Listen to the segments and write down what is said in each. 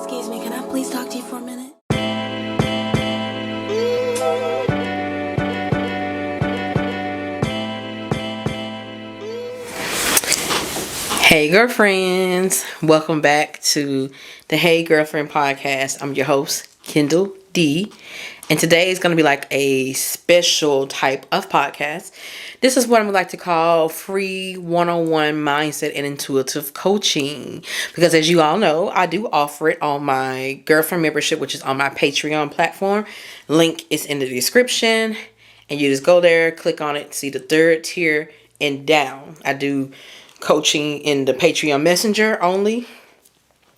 Excuse me, can I please talk to you for a minute? Hey girlfriends, welcome back to the Hey Girlfriend podcast. I'm your host, Kendall D. And today is going to be like a special type of podcast. This is what I would like to call free one-on-one mindset and intuitive coaching. Because as you all know, I do offer it on my girlfriend membership, which is on my Patreon platform. Link is in the description. And you just go there, click on it, see the third tier and down. I do coaching in the Patreon Messenger only,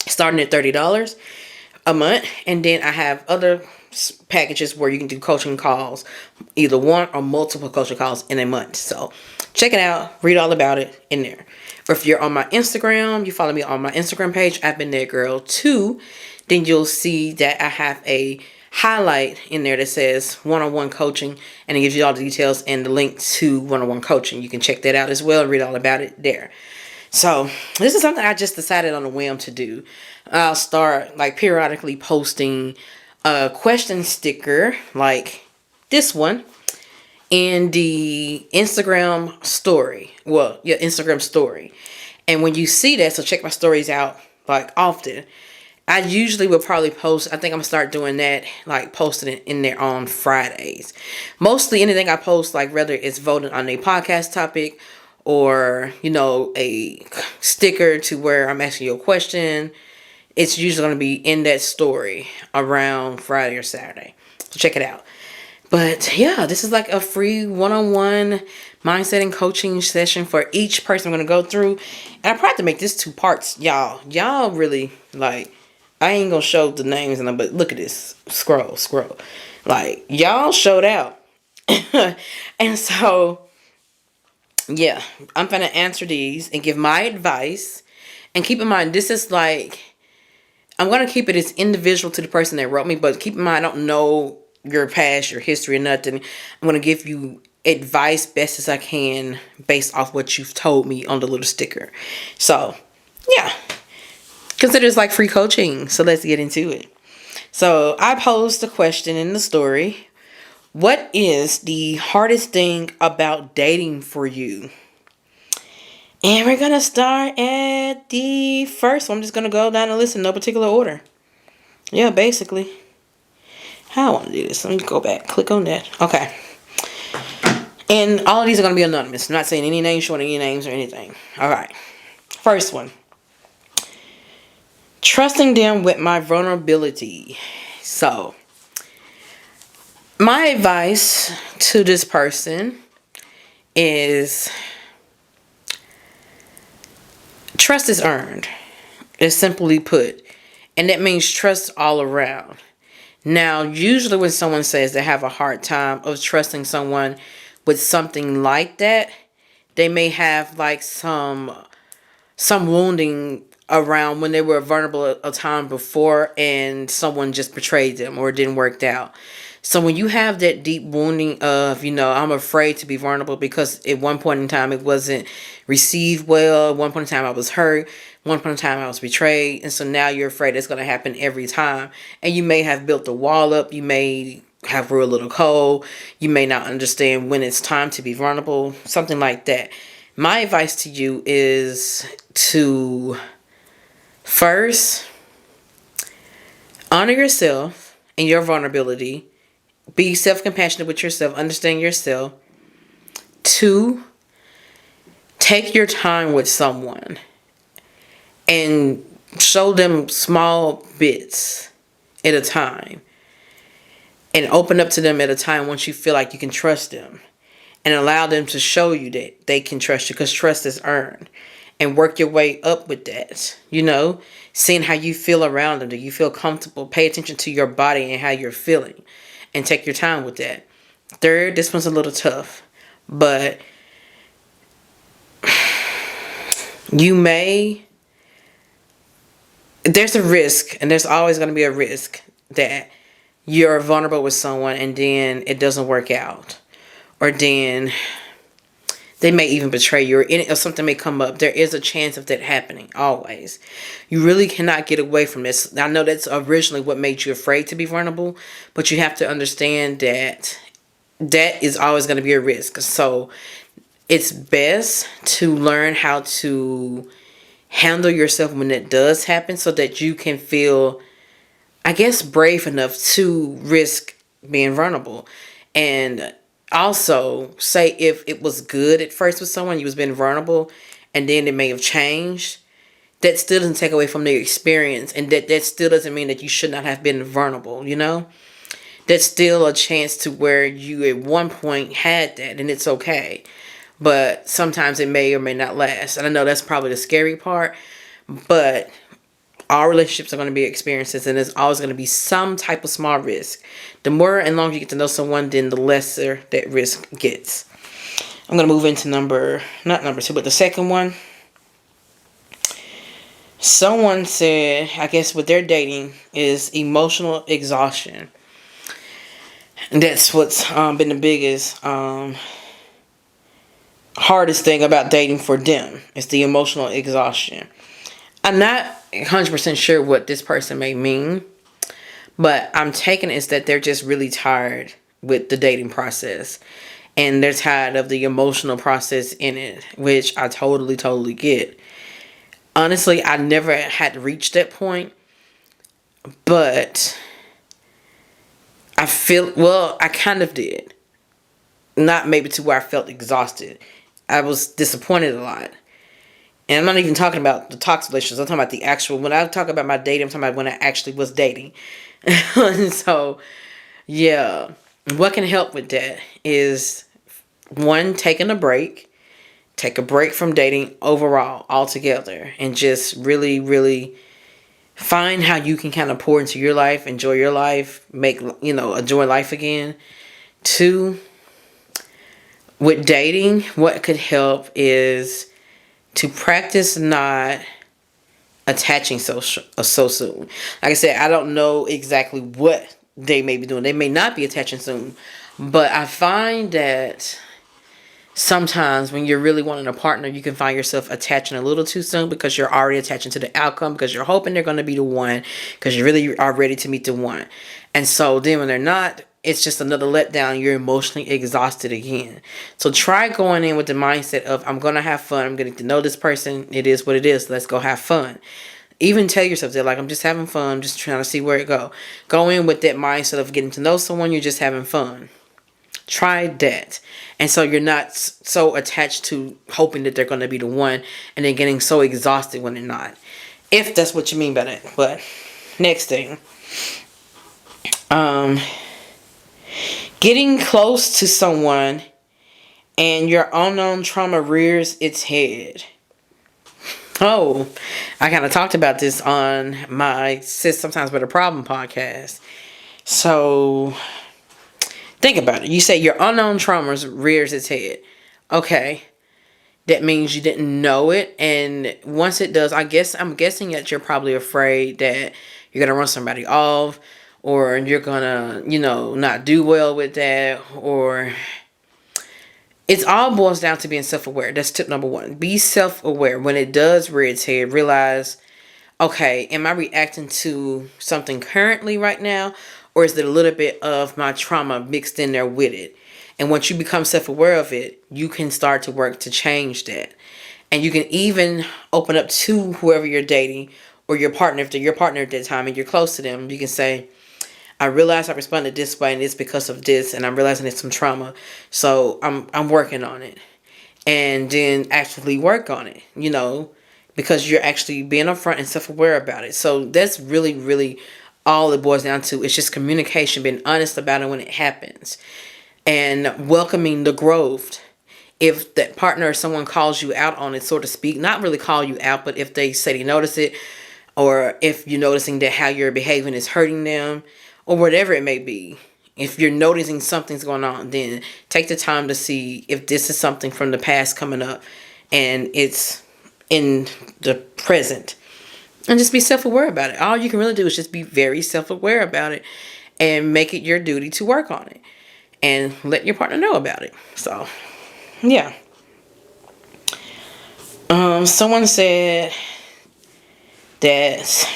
starting at $30 a month. And then I have other packages where you can do coaching calls, either one or multiple coaching calls in a month. So check it out, read all about it in there. Or if you're on my Instagram, you follow me on my Instagram page, I've been there girl too, then you'll see that I have a highlight in there that says one-on-one coaching, and it gives you all the details and the link to one-on-one coaching. You can check that out as well and read all about it there. So this is something I just decided on a whim to do. I'll start like periodically posting a question sticker like this one in the Instagram story. Well, yeah, Instagram story. And when you see that, so check my stories out like often. I usually will probably post, I think I'm going to start doing that, like posting it in there on Fridays. Mostly anything I post, like whether it's voting on a podcast topic or, you know, a sticker to where I'm asking you a question, it's usually going to be in that story around Friday or Saturday. So check it out. But yeah, this is like a free one-on-one mindset and coaching session for each person I'm going to go through. And I tried to make this 2 parts, y'all. Y'all really, like, I ain't going to show the names, but look at this. Scroll. Like, y'all showed out. And so, yeah, I'm going to answer these and give my advice. And keep in mind, this is like, I'm going to keep it as individual to the person that wrote me. But keep in mind, I don't know your past, your history, or nothing. I'm going to give you advice best as I can based off what you've told me on the little sticker. So, yeah. Consider this like free coaching. So let's get into it. So I posed a question in the story. What is the hardest thing about dating for you? And we're going to start at the first one. I'm just going to go down the list in no particular order. Yeah, basically. How I want to do this. Let me go back. Click on that. Okay. And all of these are going to be anonymous. I'm not saying any names, showing any names or anything. All right. First one. Trusting them with my vulnerability. So, my advice to this person is trust is earned. It's simply put. And that means trust all around. Now, usually when someone says they have a hard time of trusting someone with something like that, they may have like some wounding around when they were vulnerable a time before and someone just betrayed them or it didn't work out. So when you have that deep wounding of, you know, I'm afraid to be vulnerable because at one point in time it wasn't received well. At one point in time I was hurt. At one point in time I was betrayed. And so now you're afraid it's going to happen every time. And you may have built a wall up. You may have grew a little cold. You may not understand when it's time to be vulnerable. Something like that. My advice to you is to first honor yourself and your vulnerability. Be self-compassionate with yourself. Understand yourself. 2, take your time with someone and show them small bits at a time. And open up to them at a time once you feel like you can trust them. And allow them to show you that they can trust you because trust is earned. And work your way up with that. You know, seeing how you feel around them. Do you feel comfortable? Pay attention to your body and how you're feeling. And take your time with that. 3rd, this one's a little tough. But there's a risk. And there's always going to be a risk that you're vulnerable with someone and then it doesn't work out. Or then They may even betray you, or something may come up. There is a chance of that happening, always. You really cannot get away from this. I know that's originally what made you afraid to be vulnerable, but you have to understand that that is always going to be a risk. So it's best to learn how to handle yourself when it does happen, so that you can feel, I guess, brave enough to risk being vulnerable. And also, say if it was good at first with someone, you was being vulnerable, and then it may have changed, that still doesn't take away from their experience, and that still doesn't mean that you should not have been vulnerable, you know? That's still a chance to where you at one point had that, and it's okay. But sometimes it may or may not last. And I know that's probably the scary part, but all relationships are going to be experiences, and there's always going to be some type of small risk. The more and longer you get to know someone, then the lesser that risk gets. I'm going to move into not number 2, but the second one. Someone said, I guess what they're dating is emotional exhaustion. And that's what's been the biggest, hardest thing about dating for them. It's the emotional exhaustion. I'm not 100% sure what this person may mean, but I'm taking it as that they're just really tired with the dating process. And they're tired of the emotional process in it, which I totally get. Honestly, I never had reached that point, but I kind of did. Not maybe to where I felt exhausted. I was disappointed a lot. And I'm not even talking about the toxic relationships. I'm talking about the actual, when I talk about my dating, I'm talking about when I actually was dating. And so, yeah. What can help with that is, one, taking a break. Take a break from dating overall, altogether. And just really find how you can kind of pour into your life, enjoy your life, enjoy life again. 2, with dating, what could help is to practice not attaching so soon. Like I said, I don't know exactly what they may be doing. They may not be attaching soon. But I find that sometimes when you're really wanting a partner, you can find yourself attaching a little too soon, because you're already attaching to the outcome, because you're hoping they're going to be the one, because you really are ready to meet the one. And so then when they're not, it's just another letdown. You're emotionally exhausted again. So try going in with the mindset of, I'm going to have fun. I'm getting to know this person. It is what it is. Let's go have fun. Even tell yourself that, like, I'm just having fun. I'm just trying to see where it go. Go in with that mindset of getting to know someone. You're just having fun. Try that. And so you're not so attached to hoping that they're going to be the one, and then getting so exhausted when they're not. If that's what you mean by that. But next thing. Getting close to someone and your unknown trauma rears its head. Oh, I kind of talked about this on my Sis Sometimes But a Problem podcast. So think about it. You say your unknown trauma rears its head. Okay. That means you didn't know it. And once it does, I'm guessing that you're probably afraid that you're going to run somebody off, or you're going to, not do well with that, or it's all boils down to being self-aware. That's tip number 1. Be self-aware. When it does rear its head, realize, okay, am I reacting to something currently right now, or is it a little bit of my trauma mixed in there with it? And once you become self-aware of it, you can start to work to change that. And you can even open up to whoever you're dating, or your partner, if they're your partner at that time and you're close to them. You can say, I realize I responded this way, and it's because of this, and I'm realizing it's some trauma. So I'm working on it. And then actually work on it, because you're actually being upfront and self-aware about it. So that's really all it boils down to. It's just communication, being honest about it when it happens, and welcoming the growth. If that partner or someone calls you out on it, so to speak, not really call you out, but if they say they notice it, or if you're noticing that how you're behaving is hurting them, or whatever it may be. If you're noticing something's going on, then take the time to see if this is something from the past coming up and it's in the present. And just be self-aware about it. All you can really do is just be very self-aware about it and make it your duty to work on it. And let your partner know about it. So, yeah. Someone said that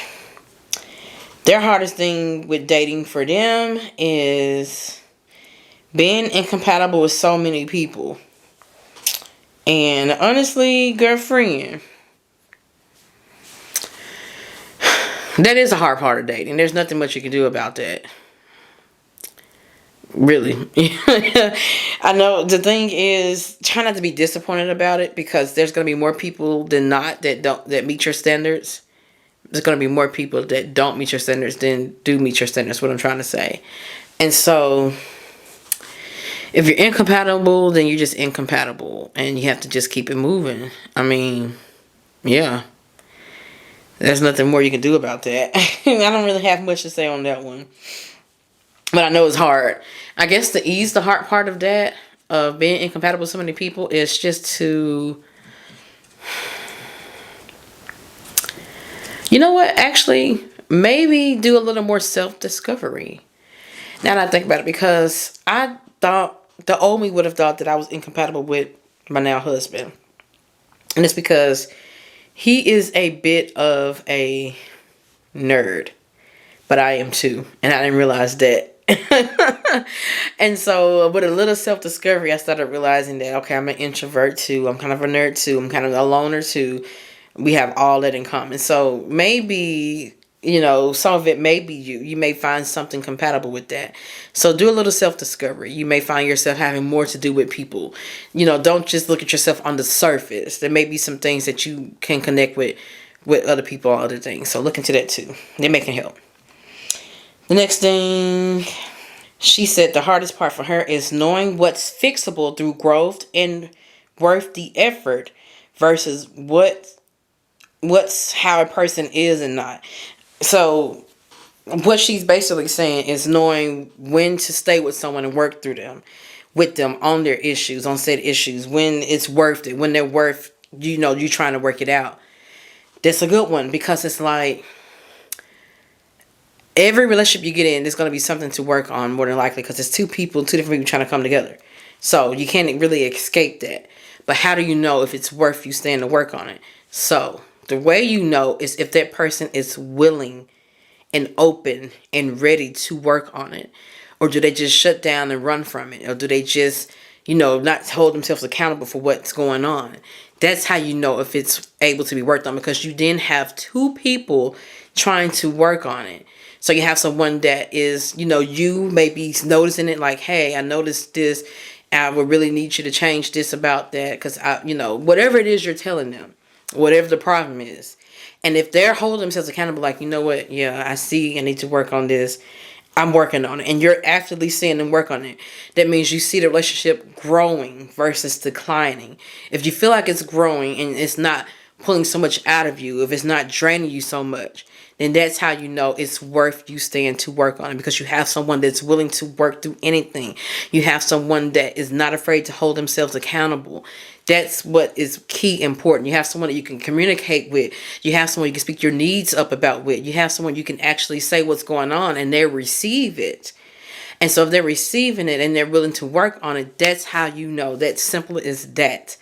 their hardest thing with dating for them is being incompatible with so many people. And honestly, girlfriend, that is a hard part of dating. There's nothing much you can do about that. Really. I know the thing is, try not to be disappointed about it, because there's going to be more people than not that meet your standards. There's going to be more people that don't meet your standards than do meet your standards, what I'm trying to say. And so, if you're incompatible, then you're just incompatible. And you have to just keep it moving. I mean, yeah. There's nothing more you can do about that. I don't really have much to say on that one. But I know it's hard. I guess to ease the hard part of that, of being incompatible with so many people, is just to... You know what? Actually, maybe do a little more self-discovery. Now that I think about it, because I thought the old me would have thought that I was incompatible with my now husband. And it's because he is a bit of a nerd. But I am too. And I didn't realize that. And so with a little self-discovery, I started realizing that, okay, I'm an introvert too. I'm kind of a nerd too. I'm kind of a loner too. We have all that in common. So maybe, you know, some of it may be you. You may find something compatible with that. So do a little self-discovery. You may find yourself having more to do with people. You know, don't just look at yourself on the surface. There may be some things that you can connect with other people or other things. So look into that too. They may can help. The next thing, she said the hardest part for her is knowing what's fixable through growth and worth the effort versus what's how a person is and not. So what she's basically saying is knowing when to stay with someone and work through them, with them on their issues, on said issues, when it's worth it, when they're worth, you know, you trying to work it out. That's a good one, because it's like, every relationship you get in, there's going to be something to work on, more than likely, because it's two different people trying to come together. So you can't really escape that. But how do you know if it's worth you staying to work on it? So the way you know is if that person is willing and open and ready to work on it. Or do they just shut down and run from it? Or do they just, you know, not hold themselves accountable for what's going on? That's how you know if it's able to be worked on, because you then have two people trying to work on it. So you have someone that is, you know, you may be noticing it like, hey, I noticed this. I would really need you to change this about that, because I, you know, whatever it is you're telling them, whatever the problem is. And if they're holding themselves accountable, like, you know what, yeah, I see I need to work on this. I'm working on it. And you're actively seeing them work on it. That means you see the relationship growing versus declining. If you feel like it's growing and it's not pulling so much out of you, if it's not draining you so much, then that's how you know it's worth you staying to work on it, because you have someone that's willing to work through anything. You have someone that is not afraid to hold themselves accountable. That's what is key important. You have someone that you can communicate with. You have someone you can speak your needs up about with. You have someone you can actually say what's going on and they receive it. And so if they're receiving it and they're willing to work on it, that's how you know. That's simple as that.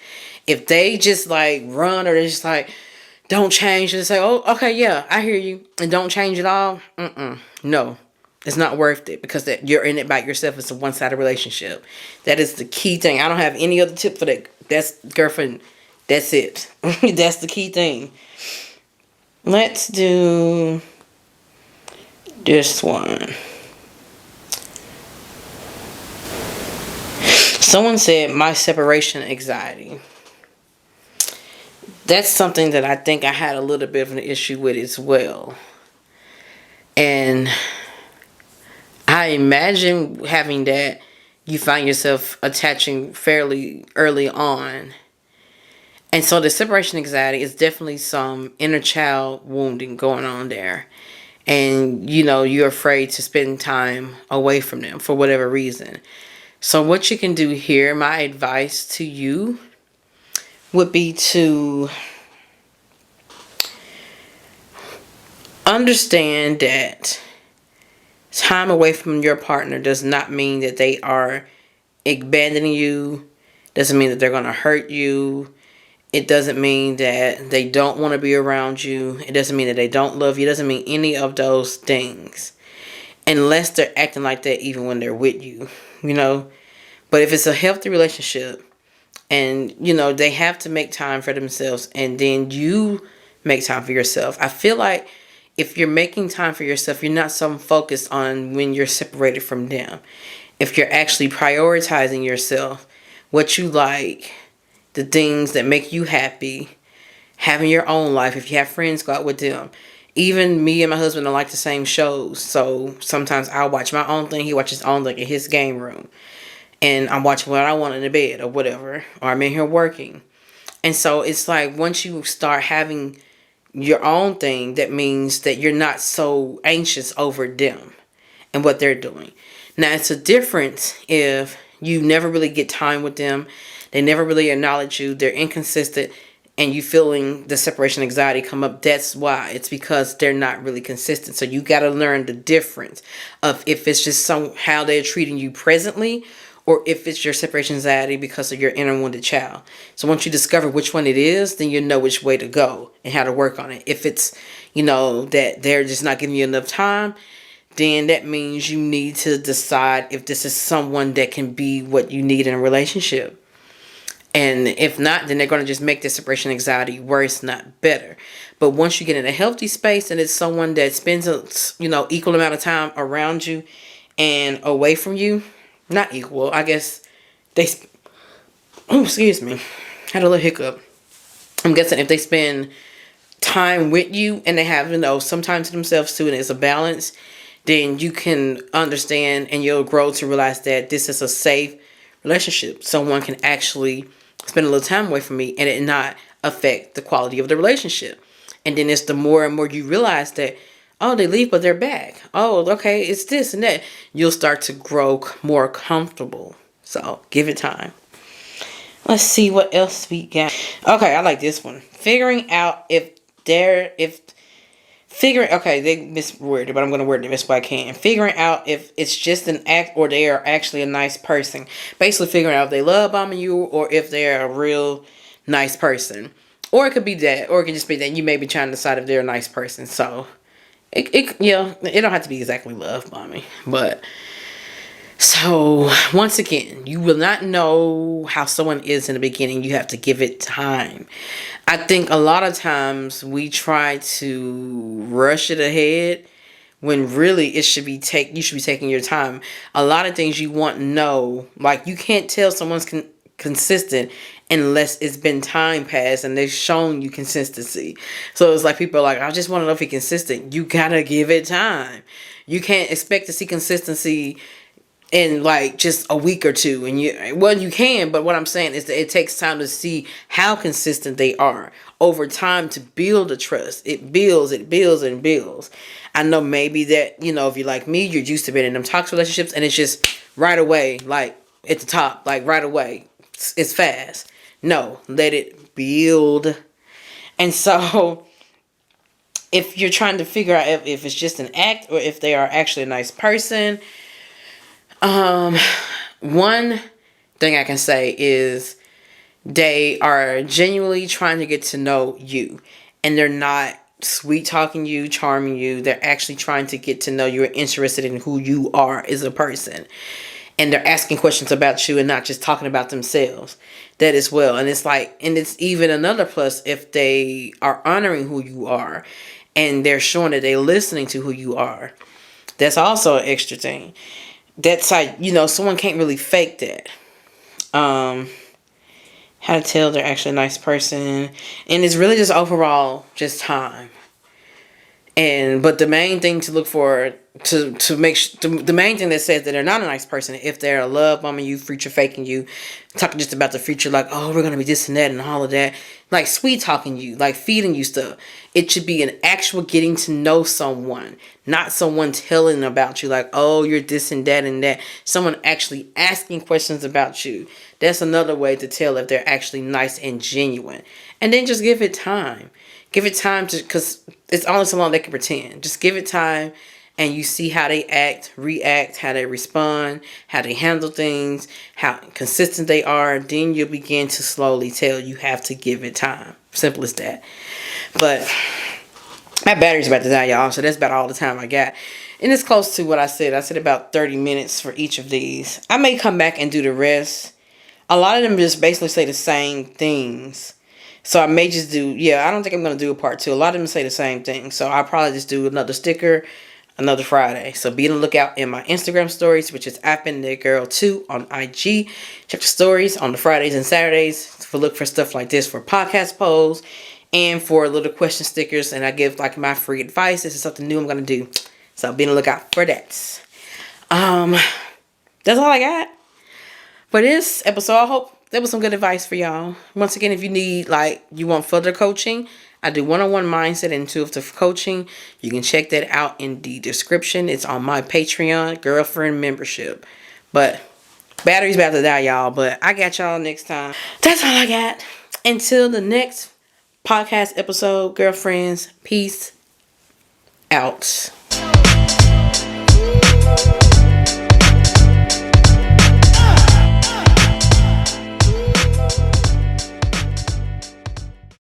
If they just like run, or they're just like, don't change, and say, oh, okay, yeah, I hear you, and don't change at all, no, it's not worth it, because that you're in it by yourself. It's a one-sided relationship. That is the key thing. I don't have any other tip for that. That's, girlfriend, that's it. That's the key thing. Let's do this one. Someone said my separation anxiety. That's something that I think I had a little bit of an issue with as well. And I imagine having that, you find yourself attaching fairly early on. And so the separation anxiety is definitely some inner child wounding going on there. And, you know, you're afraid to spend time away from them for whatever reason. So what you can do here, my advice to you would be to understand that time away from your partner does not mean that they are abandoning you, doesn't mean that they're going to hurt you. It doesn't mean that they don't want to be around you. It doesn't mean that they don't love you. It doesn't mean any of those things. Unless they're acting like that even when they're with you, you know. But if it's a healthy relationship and, you know, they have to make time for themselves and then you make time for yourself. I feel like if you're making time for yourself, you're not so focused on when you're separated from them. If you're actually prioritizing yourself, what you like, the things that make you happy, having your own life. If you have friends, go out with them. Even me and my husband don't like the same shows. So sometimes I'll watch my own thing. He watches his own thing in his game room. And I'm watching what I want in the bed or whatever. Or I'm in here working. And so it's like once you start having your own thing, that means that you're not so anxious over them and what they're doing. Now, it's a difference if you never really get time with them. They never really acknowledge you. They're inconsistent. And you feeling the separation anxiety come up. That's why. It's because they're not really consistent. So you got to learn the difference of if it's just how they're treating you presently, or if it's your separation anxiety because of your inner wounded child. So once you discover which one it is, then you know which way to go and how to work on it. If it's, you know, that they're just not giving you enough time, then that means you need to decide if this is someone that can be what you need in a relationship. And if not, then they're going to just make the separation anxiety worse, not better. But once you get in a healthy space and it's someone that spends a, you know, equal amount of time around you and away from you, not equal, I guess they, oh, excuse me, had a little hiccup. I'm guessing if they spend time with you and they have, you know, some time to themselves too, and it's a balance, then you can understand and you'll grow to realize that this is a safe relationship. Someone can actually spend a little time away from me and it not affect the quality of the relationship. And then it's the more and more you realize that, oh, they leave, but they're back. Oh, okay, it's this and that. You'll start to grow more comfortable. So give it time. Let's see what else we got. Okay, I like this one. Figuring out okay, they misworded, but I'm going to word it the best way I can. Figuring out if it's just an act or they are actually a nice person. Basically figuring out if they love bombing you or if they're a real nice person. Or it could be that, or it could just be that you may be trying to decide if they're a nice person. So it don't have to be exactly love bombing, but so once again, you will not know how someone is in the beginning. You have to give it time. I think a lot of times we try to rush it ahead when really it should be you should be taking your time. A lot of things you want to know, like you can't tell someone's consistent unless it's been time passed and they've shown you consistency. So it's like people are like, I just want to know if he's consistent. You gotta give it time. You can't expect to see consistency in like just a week or two. And you can, but what I'm saying is that it takes time to see how consistent they are over time to build the trust. It builds, and builds. I know maybe that, you know, if you're like me, you're used to being in them toxic relationships and it's just right away, like at the top, like right away. It's fast. No, let it build. And so if you're trying to figure out if it's just an act or if they are actually a nice person, one thing I can say is they are genuinely trying to get to know you and they're not sweet talking you, charming you. They're actually trying to get to know you and interested in who you are as a person. And they're asking questions about you and not just talking about themselves. That as well. And it's like, and it's even another plus if they are honoring who you are and they're showing that they're listening to who you are. That's also an extra thing. That's like, you know, someone can't really fake that. How to tell they're actually a nice person. And it's really just overall just time. But the main thing to look for, the main thing that says that they're not a nice person, if they're love bombing you, future faking you, talking just about the future, like, oh, we're going to be this and that and all of that, like sweet talking you, like feeding you stuff. It should be an actual getting to know someone, not someone telling about you, like, oh, you're this and that and that. Someone actually asking questions about you. That's another way to tell if they're actually nice and genuine. And then just give it time. Give it time because it's only so long they can pretend. Just give it time and you see how they act, react, how they respond, how they handle things, how consistent they are, then you'll begin to slowly tell you have to give it time. Simple as that. But my battery's about to die, y'all, so that's about all the time I got. And it's close to what I said. I said about 30 minutes for each of these. I may come back and do the rest. A lot of them just basically say the same things. So I may just do, I don't think I'm going to do a part 2. A lot of them say the same thing. So I'll probably just do another sticker, another Friday. So be on the lookout in my Instagram stories, which is @BeenTheGirl2 on IG. Check the stories on the Fridays and Saturdays for look for stuff like this for podcast polls and for little question stickers. And I give like my free advice. This is something new I'm going to do. So be on the lookout for that. That's all I got for this episode. I hope there was some good advice for y'all. Once again, if you need, you want further coaching, I do one-on-one mindset and intuitive coaching. You can check that out in the description. It's on my Patreon girlfriend membership. But battery's about to die, y'all. But I got y'all next time. That's all I got. Until the next podcast episode, girlfriends, peace out.